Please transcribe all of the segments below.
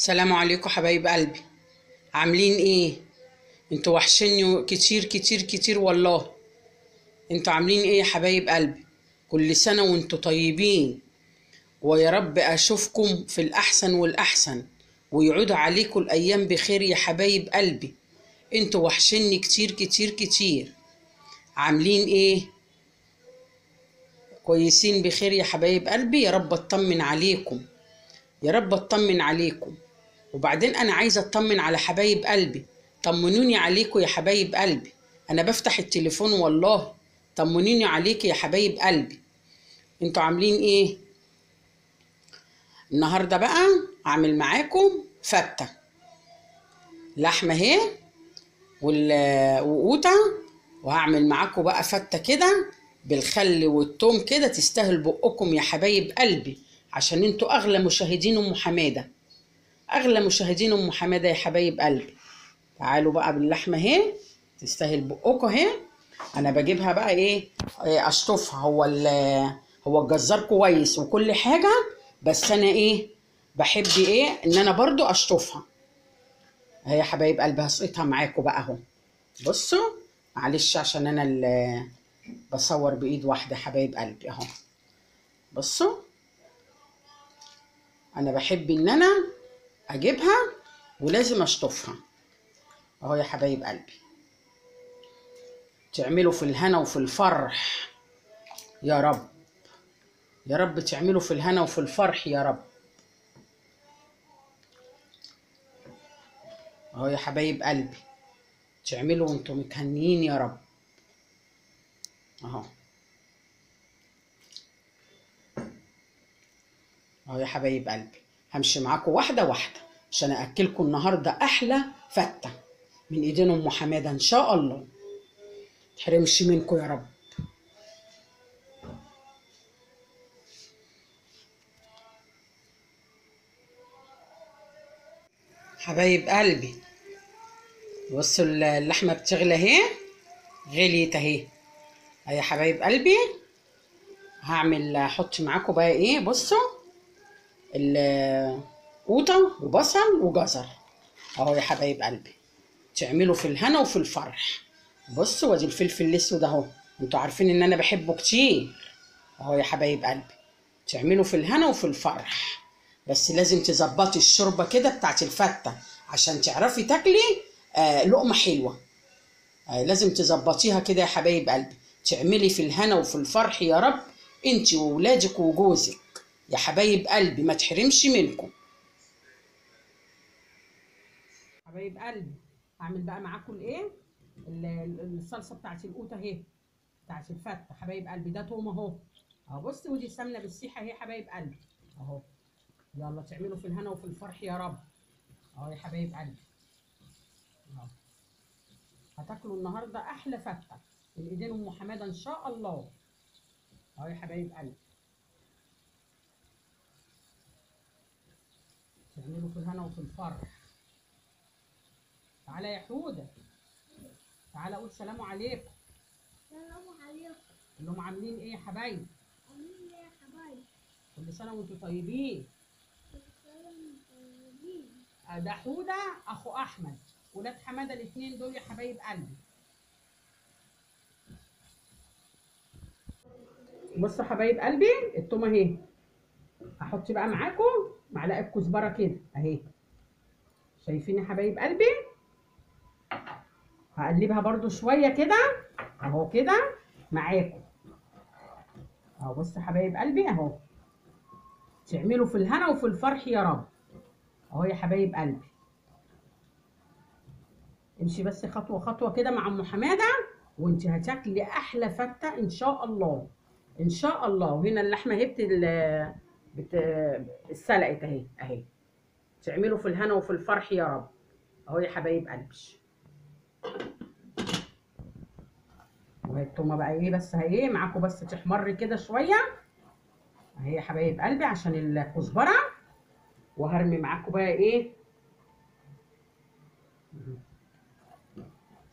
السلام عليكم حبايب قلبي. عاملين ايه؟ انتوا وحشني كتير كتير كتير والله. انتوا عاملين ايه يا حبايب قلبي؟ كل سنة وانتوا طيبين، ويا رب اشوفكم في الاحسن والاحسن، ويعود عليكم الايام بخير يا حبايب قلبي. انتوا وحشني كتير كتير كتير. عاملين ايه؟ كويسين بخير يا حبايب قلبي؟ يا رب اطمن عليكم، يا رب اطمن عليكم. وبعدين انا عايزه اطمن على حبايب قلبي. طمنوني عليكم يا حبايب قلبي. انا بفتح التليفون والله. طمنوني عليك يا حبايب قلبي. انتوا عاملين ايه؟ النهارده بقى اعمل معاكم فته لحمه اهي وقوطه. وهعمل معاكم بقى فته كده بالخل والثوم كده تستاهل بقكم يا حبايب قلبي، عشان انتوا اغلى مشاهدين ام حماده، اغلى مشاهدين ام حماده يا حبايب قلبي. تعالوا بقى باللحمه اهي تستاهل بقكم اهي. انا بجيبها بقى ايه، اشطفها. هو الجزار كويس وكل حاجه، بس انا ايه بحب ايه ان انا برضو اشطفها اهي يا حبايب قلبي. هسقطها معاكم بقى اهو. بصوا، معلش عشان انا اللي بصور بايد واحده يا حبايب قلبي اهو. بصوا، انا بحب ان انا اجيبها ولازم اشطفها اهو يا حبايب قلبي. تعملوا في الهنا وفي الفرح يا رب، يا رب تعملوا في الهنا وفي الفرح يا رب اهو يا حبايب قلبي. تعملوا وانتم متهنيين يا رب اهو. اهو يا حبايب قلبي، همشي معاكم واحده واحده عشان اكلكم النهارده احلى فته من ايدين ام حماده ان شاء الله. متحرمش منكم يا رب. حبايب قلبي، بصوا اللحمه بتغلى اهي، غليت اهي اهي يا حبايب قلبي. احط معاكم بقى ايه، بصوا قوطه وبصل وجزر اهو يا حبايب قلبي. تعملوا في الهنا وفي الفرح. بصوا، وادي الفلفل الاسود اهو، انتوا عارفين ان انا بحبه كتير اهو يا حبايب قلبي. تعملوا في الهنا وفي الفرح، بس لازم تظبطي الشوربه كده بتاعت الفته عشان تعرفي تاكلي لقمه حلوه. لازم تظبطيها كده يا حبايب قلبي. تعملي في الهنا وفي الفرح يا رب، انت وولادك وجوزك يا حبايب قلبي، ما تحرمش منكم حبايب قلبي. هعمل بقى معاكم الايه، الصلصه بتاعت القوطه اهي، بتاعت الفته حبايب قلبي. ده توم اهو اهو. بص، ودي سمنه بالسيحه اهي حبايب قلبي اهو. يلا تعملوا في الهنا وفي الفرح يا رب اهو يا حبايب قلبي اهو. هتاكلوا النهارده احلى فته من ايدين ام حماده ان شاء الله اهو يا حبايب قلبي. تعملوا في الهنا وفي الفرح. تعالى يا حوده، تعالى قول سلام عليكم. السلام عليكم. قول لهم عاملين ايه يا حبايب؟ عاملين ايه يا حبايبي؟ كل سنه وانتم طيبين. كل سنة وانتم طيبين. ده حوده اخو احمد، ولاد حماده الاثنين دول يا حبايب قلبي. بصوا حبايب قلبي، التومه اهي. هحط بقى معاكم معلقه كزبره كده اهي، شايفين يا حبايب قلبي؟ هقلبها برده شويه كده اهو كده معاكم اهو. بصوا حبايب قلبي اهو. تعملوا في الهنا وفي الفرح يا رب اهو يا حبايب قلبي. امشي بس خطوه خطوه كده مع ام حماده، وانت هتاكلي احلى فته ان شاء الله ان شاء الله. وهنا اللحمه اهي بت... اتسلقت اهي اهي. تعملوا في الهنا وفي الفرح يا رب اهو يا حبايب قلبي. وهي التومه بقى ايه، بس اهي معاكم بس تحمر كده شويه اهي يا حبايب قلبي عشان الكزبره. وهرمي معاكم بقى ايه،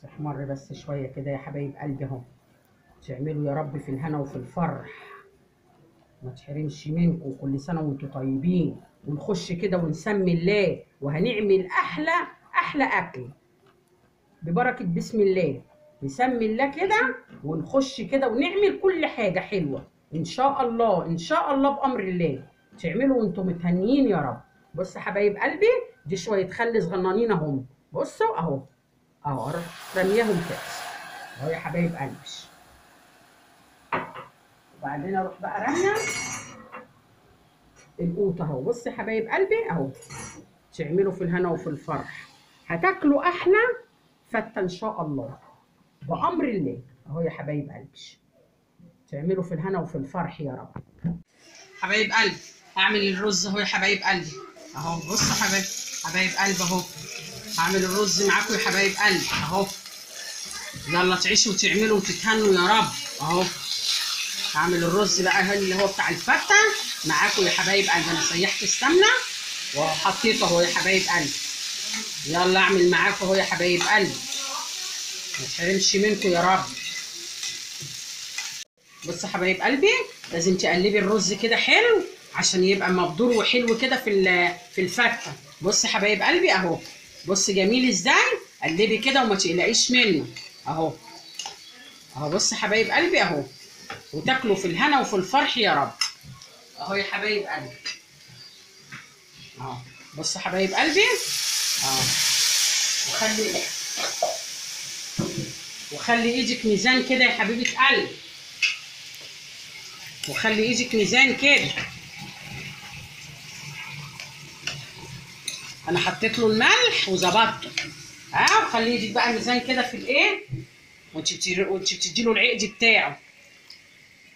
تحمر بس شويه كده يا حبايب قلبي اهو. تعملوا يا رب في الهنا وفي الفرح، ما تحرمش منكم. كل سنه وانتم طيبين. ونخش كده ونسمي الله، وهنعمل احلى اكل ببركه بسم الله. نسمي الله كده ونخش كده ونعمل كل حاجه حلوه ان شاء الله، ان شاء الله بامر الله تعملوا وانتم متهنيين يا رب. بص يا حبايب قلبي، دي شويه خل صغننين اهم، بصوا اهو اروح رميهم كده اهو يا حبايب قلبي. وبعدين اروح بقى راميه القوط اهو. بص يا حبايب قلبي اهو، تعملوا في الهنا وفي الفرح، هتاكلوا احلى فته ان شاء الله بامر الله اهو يا حبايب قلبي. تعملوا في الهنا وفي الفرح يا رب. حبايب قلبي هعمل الرز اهو يا حبايب قلبي اهو. بصوا حبايب قلبي اهو، هعمل الرز معاكم يا حبايب قلبي اهو. يلا تعيشوا وتعملوا وتتهنوا يا رب اهو. هعمل الرز بقى اللي هو بتاع الفته معاكم يا حبايب قلبي. انا سيحت السمنه وحطيته اهو يا حبايب قلبي. يلا اعمل معاكم اهو يا حبايب قلبي، ما تحرمش منكم يا رب. بص يا حبايب قلبي، لازم تقلبي الرز كده حلو عشان يبقى مبدور وحلو كده في الفته. بص يا حبايب قلبي اهو، بص جميل ازاي. قلبي كده وما تقلقيش منه اهو اهو. بص يا حبايب قلبي اهو، وتاكلوا في الهنا وفي الفرح يا رب اهو يا حبايب قلبي اهو. بص يا حبايب قلبي اهو، وخلي ايدك ميزان كده يا حبيبه قلبي، وخلي ايدك ميزان كده. انا حطيت له الملح وظبطته وخلي ايدك بقى ميزان كده في الايه، وانت بتدي له العقد بتاعه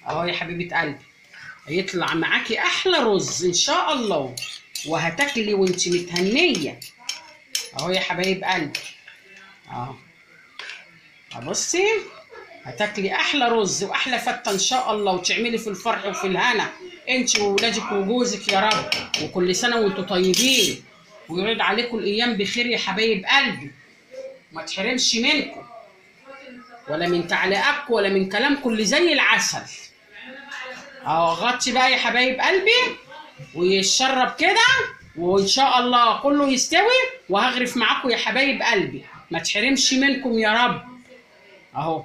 اهو يا حبيبه قلبي. هيطلع معاكي احلى رز ان شاء الله، وهتاكلي وانت متهنيه اهو يا حبايب قلبي اهو. بصي هتاكلي احلى رز واحلى فته ان شاء الله، وتعملي في الفرح وفي الهنا انت وولادك وجوزك يا رب. وكل سنه وانتم طيبين، ويعود عليكم الايام بخير يا حبايب قلبي. ما تحرمش منكم ولا من تعليقاتكم ولا من كلامكم اللي زي العسل اهو. غطي بقى يا حبايب قلبي ويتشرب كده، وان شاء الله كله يستوي وهغرف معاكم يا حبايب قلبي. ما تحرمش منكم يا رب اهو.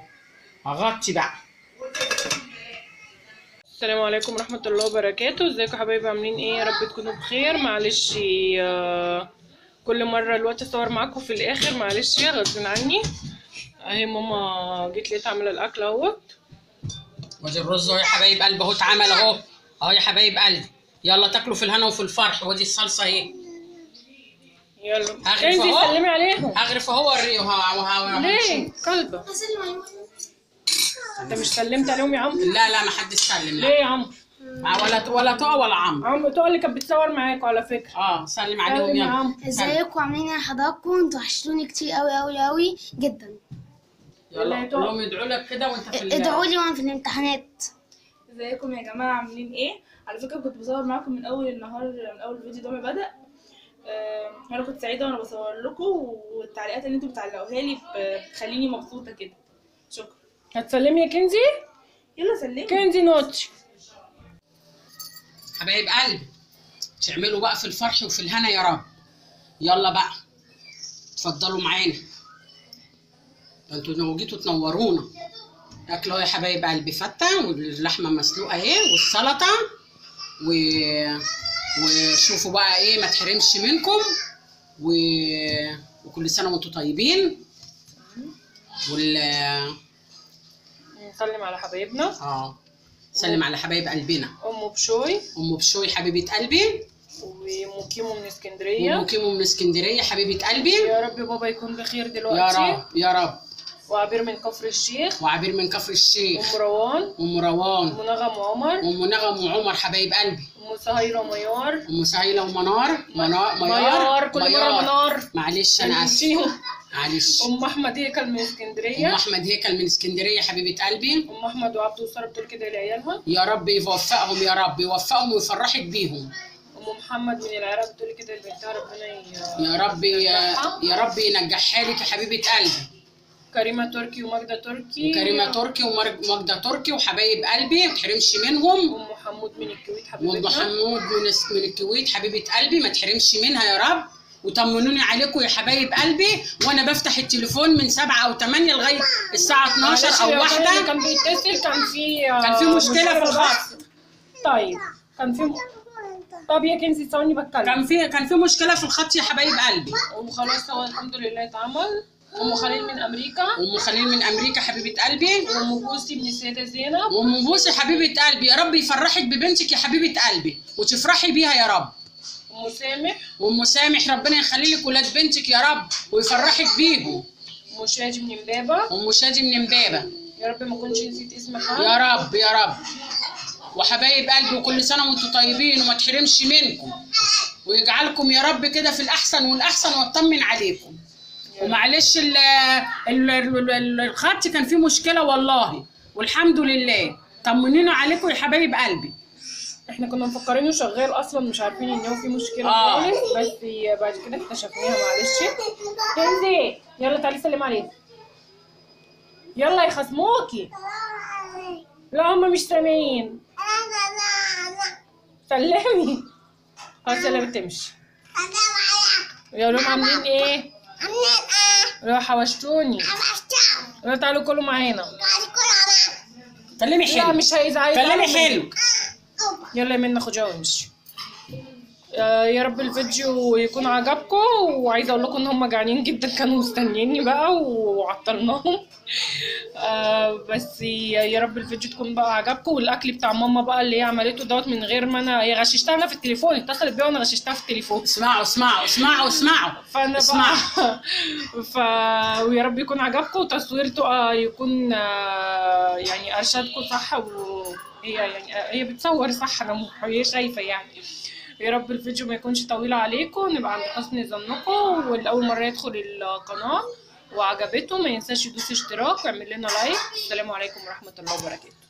هغطي بقى. السلام عليكم ورحمة الله وبركاته. ازيكم يا حبايبي، عاملين ايه؟ يا رب تكونوا بخير. معلش كل مرة الوقت اصور معاكم في الاخر، معلش غصب عني. اهي ماما جيت لقيت عاملة الاكل اهوت. وادي الرز اهو يا حبايب قلبي اهو اتعمل اهو اهو يا حبايب قلبي. يلا تاكلوا في الهنا وفي الفرح. وادي الصلصة اهي. يلا هغرف اهو، سلمي عليهم. هغرف اهو وريهم. ليه كلبة؟ انت مش سلمت عليهم يا عمرو؟ لا ما حدش سلم. ليه يا عمرو؟ ولا طه ولا عمرو. عمرو طه اللي كانت بتصور معاكوا على فكرة. سلم عليهم يا عمرو. ازيكم عاملين ايه يا حضراتكم؟ انتوا وحشتوني كتير قوي جدا. يلا كلهم يدعوا لك كده وانت في ادعوا لي وانا في الامتحانات. ازيكم يا جماعه، عاملين ايه؟ على فكره كنت بصور معاكم من اول النهار، من اول الفيديو ده ما بدا. انا كنت سعيده وانا بصور لكم، والتعليقات اللي انتوا بتعلقوها لي بتخليني مبسوطه كده. شكرا. هتسلمي يا كنزي؟ يلا سلمي كنزي نوتش. حبايب قلبي تعملوا بقى في الفرح وفي الهنا يا رب. يلا بقى اتفضلوا معانا، انتوا لو جيتوا تنورونا. اكلوا يا حبايب قلبي فته واللحمه مسلوقه اهي والسلطه وشوفوا بقى ايه، ما تحرمش منكم وكل سنه وانتم طيبين. نسلم على حبايبنا. سلم على حبايب قلبنا. ام بشوي حبيبه قلبي، وام كيمو من اسكندريه. حبيبه قلبي. يا رب بابا يكون بخير دلوقتي يا رب. وعبير من كفر الشيخ. ام روان. ونغم وعمر حبايب قلبي. ام سهيله ومنار. ميار كل مره منار. معلش انا اسفه. معلش. ام احمد هيكل من اسكندريه. حبيبه قلبي. ام احمد وعبد وساره بتقول كده لعيالها. يا رب يوفقهم، يا رب يوفقهم ويفرحك بيهم. ام محمد من العراق بتقول كده لبنتها ربنا يا رب ينجحها لك يا حبيبه قلبي. كريمه تركي وماجده تركي. وحبايب قلبي ما تحرمش منهم. ام حمود من الكويت حبيبتنا. وام حمود من الكويت حبيبه قلبي، ما تحرمش منها يا رب. وطمنوني عليكم يا حبايب قلبي، وانا بفتح التليفون من 7 أو 8 لغايه الساعه 12 او 1. كان بيتصل، كان في مشكله في الخط. طيب كان في طب يا كنزي ثواني بتكلم. كان في مشكله في الخط يا حبايب قلبي، وخلاص هو الحمد لله اتعمل. ام خليل من امريكا. ام خليل من امريكا حبيبه قلبي. وام بوسي من السيده زينب. وام بوسي حبيبه قلبي، يا رب يفرحك ببنتك يا حبيبه قلبي وتفرحي بيها يا رب. ام سامح. وام سامح ربنا يخلي لك ولاد بنتك يا رب ويفرحك بيهم. ام شادي من امبابه. ام شادي من امبابه، يا رب ما اكونش نسيت اسم حد. يا رب يا رب. وحبايب قلبي وكل سنه وانتم طيبين وما تحرمش منكم، ويجعلكم يا رب كده في الاحسن والاحسن واطمن عليكم. ومعلش الخط كان فيه مشكله والله، والحمد لله. طمنينا عليكم يا حبايب قلبي. احنا كنا مفكرينه شغال اصلا، مش عارفين ان هو في مشكله خالص، بس بعد كده اكتشفناها. معلش كنزي يلا تعالي سلم عليها. يلا يخصموكي. لا هم مش سامعين. سلمي. خلاص يلا بتمشي. يا لهم عاملين ايه؟ روحوا حوشتوني. يلا تعالوا كلوا معانا. كلمي حلو. لا مش هيزعل. كلمي حلو. يلا يا منى خديها وامشي. يا رب الفيديو يكون عجبكم، وعايزه اقول لكم ان هم جعانين جدا، كانوا مستنييني بقى وعطلناهم. بس يا رب الفيديو تكون بقى عجبكم. والاكل بتاع ماما بقى اللي هي عملته دوت من غير ما انا، هي غششتها انا في التليفون، اتصلت بيا وانا غششتها في التليفون. اسمعوا اسمعوا اسمعوا اسمعوا. فانا بقى ويا رب يكون عجبكم، وتصويرته يكون يعني ارشادكم صح، وهي يعني هي بتصور صح، انا هي شايفه يعني. يا رب الفيديو ما يكونش طويل عليكم، نبقى عند حسن ظنكم. واللي اول مره يدخل القناه وعجبته ما ينساش يدوس اشتراك ويعمل لنا لايك. السلام عليكم ورحمه الله وبركاته.